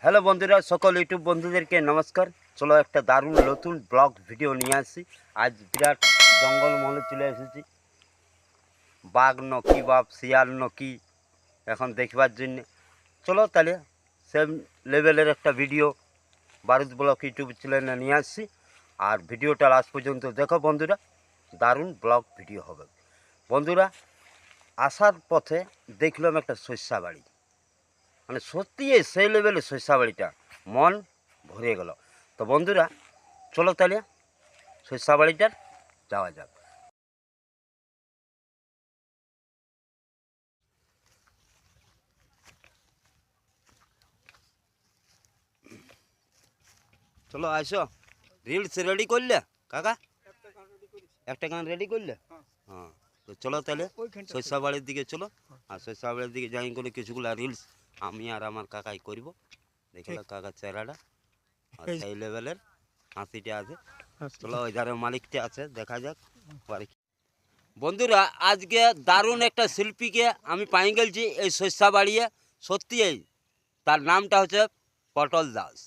Hello বন্ধুরা, সকল YouTube বন্ধুদেরকে নমস্কার। চলো একটা দারুণ নতুন ব্লগ ভিডিও নিয়ে আসছি। আজ বিরাট জঙ্গলমহলে চলে এসেছি। বাঘ নকি বা শিয়াল নকি এখন দেখবার জন্য। চলো তাহলে সেম লেভেলের একটা ভিডিও বারুদ ব্লগ ইউটিউব চ্যানেলে নিয়ে আসছি। আর ভিডিওটা লাস্ট পর্যন্ত দেখো বন্ধুরা, দারুণ ব্লগ ভিডিও হবে। বন্ধুরা, আসার পথে দেখলাম একটা শস্যা বাড়ি, মানে সত্যি সেই লেভেলের শস্যা বাড়িটা, মন ভরে গেল। তো বন্ধুরা চলো তাহলে শস্যা বাড়িটার যাওয়া যাক। চলো আসো। রিলস রেডি করলে কাকা? একটা গান রেডি করলে? হ্যাঁ, তো চলো তাহলে শস্যা বাড়ির দিকে চলো। আর শস্যা বাড়ির দিকে যাই করে কিছুগুলো রিলস আমি আর আমার কাকাই করব। দেখলে কাকার চেহারাটা আর সেই লেভেলের হাসিটা আছে। চলো ওই ধারে মালিকটা আছে, দেখা যাক বাড়ি। বন্ধুরা, আজকে দারুণ একটা শিল্পীকে আমি পাই গেছি এই শস্যা বাড়িয়ে। সত্যি তার নামটা হচ্ছে পটল দাস।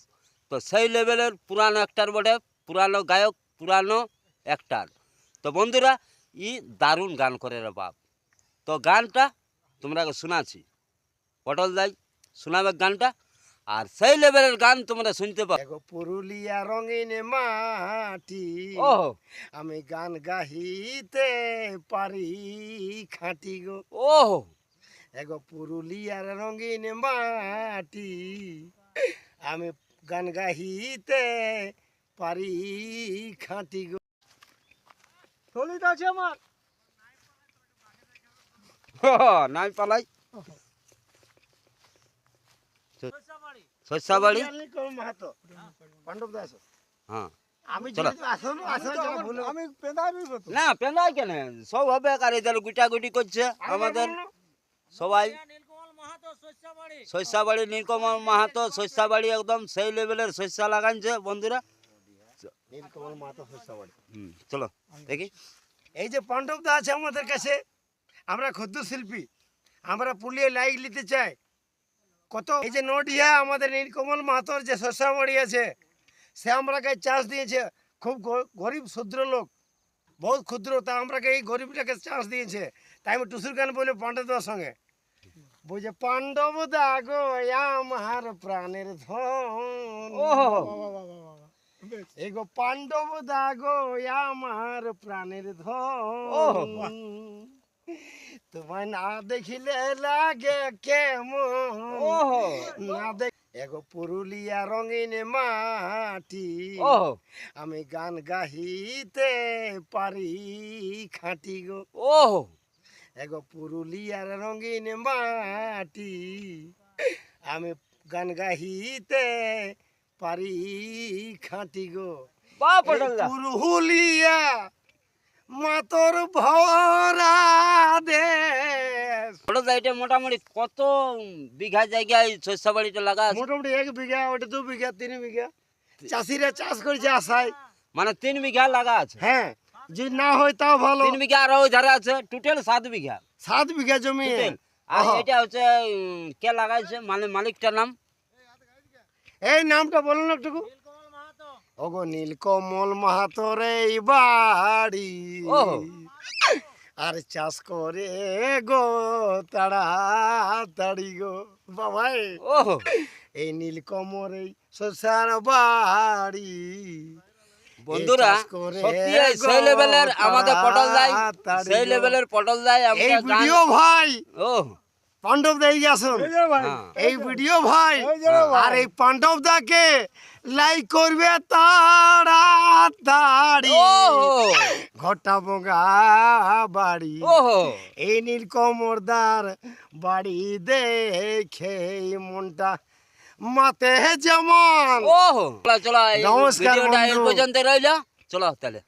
তো সেই লেভেলের পুরানো অ্যাক্টার বটে, পুরানো গায়ক, পুরানো অ্যাক্টার। তো বন্ধুরা, দারুণ গান করে রে বাপ। তো গানটা তোমরা শোনাচ্ছি, পটল দাই শোনাবে গানটা। আর সেই লেভেলের গান তোমরা শুনতে পাবো। পুরুলিয়া রঙিন মাটি, ও আমি গান গাহিতে পারি খাঁটি গো। ও এগো পুরুলিয়ার রঙিন মাটি, আমি গান গাহিতে পারি খাঁটি গো। চলিত আছে আমার নাই পালাই শস্যা বাড়ি। মাহাতো পাণ্ডব দাস। হ্যাঁ, আমি চলো। আমি পেদাই না পেন্দাই কেন, সব হবে। আর এদের গুটাগুটি করছে আমাদের সবাই। শস্যা বাড়ি নীলকমল মাহাতো শস্যা বাড়ি, একদম সেই লেভেলের শস্যা লাগাইছে বন্ধুরা। নীলকমল মাহাতো শস্যাবাড়ি। চলো দেখি। এই যে পাণ্ডব দা আছে আমাদের কাছে, আমরা ক্ষুদ্র শিল্পী, আমরা পুলিয়ে লাইক নিতে চাই। কত এই যে নডিয়া আমাদের নীলকমল মাহাতোর যে শস্যাবাড়ি আছে, সে আমরাকে চাষ দিয়েছে। খুব গরিব ক্ষুদ্র লোক, বহুত ক্ষুদ্র, তা আমরাকে এই গরিবটাকে চাষ দিয়েছে। তাই আমি টুসুর গান বলি পাণ্ডব দার সঙ্গে, বুঝে পাণ্ডব দা গো আমার প্রাণের ধন। এগো পাণ্ডব দা গো আমার প্রাণের ধন, তোমায় না দেখিলে লাগে কেমন, না দেখ। এগো পুরুলিয়া রঙিন মাটি, আমি গান গাহিতে পারি খাঁটি গো। এগো পুরুলিয়ার রঙিন মাটি, আমি গান গাহিতে পারি খাঁটি গো। পুরুলিয়া মাতর ভরা দেশ। এটা মোটামুটি কত বিঘা জায়গায় শস্যা বাড়িটা লাগা আছে? মোটামুটি 1 বিঘা, ওটা 2 বিঘা, 3 বিঘা চাষিরা চাষ করেছে আশায়। মানে 3 বিঘা লাগা আছে। হ্যাঁ, যদি না হয় তাও ভালো। 3 বিঘা আর ওই ধারে আছে টোটাল 7 বিঘা। 7 বিঘা জমি। আর এটা হচ্ছে কে লাগাইছে, মানে মালিকটার নাম? এই নামটা বলুন একটু। ওগো নীলকমল মাহাতোর এই বাড়ি, আর চাষ করে গো তাড়াতাড়ি গো বাবাই। এই নীলকমল এই শস্যার বাড়ি। বন্ধুরা সত্যি সেই লেভেলের আমাদের পটল দাই, সেই লেভেলের পটল দাই। এই ভিডিও ভাই পাণ্ডব দাই আসুন, হ্যাঁ। এই ভিডিও ভাই আর এই পাণ্ডব দাকে লাইক করবে তাড়াতাড়ি। ঘটা বঙ্গা বাড়ি, এই নীলকমলদার বাড়ি দেখে মনটা মাতে যেমন। চলো নমস্কার পর্যন্ত রইল। চলো তাহলে।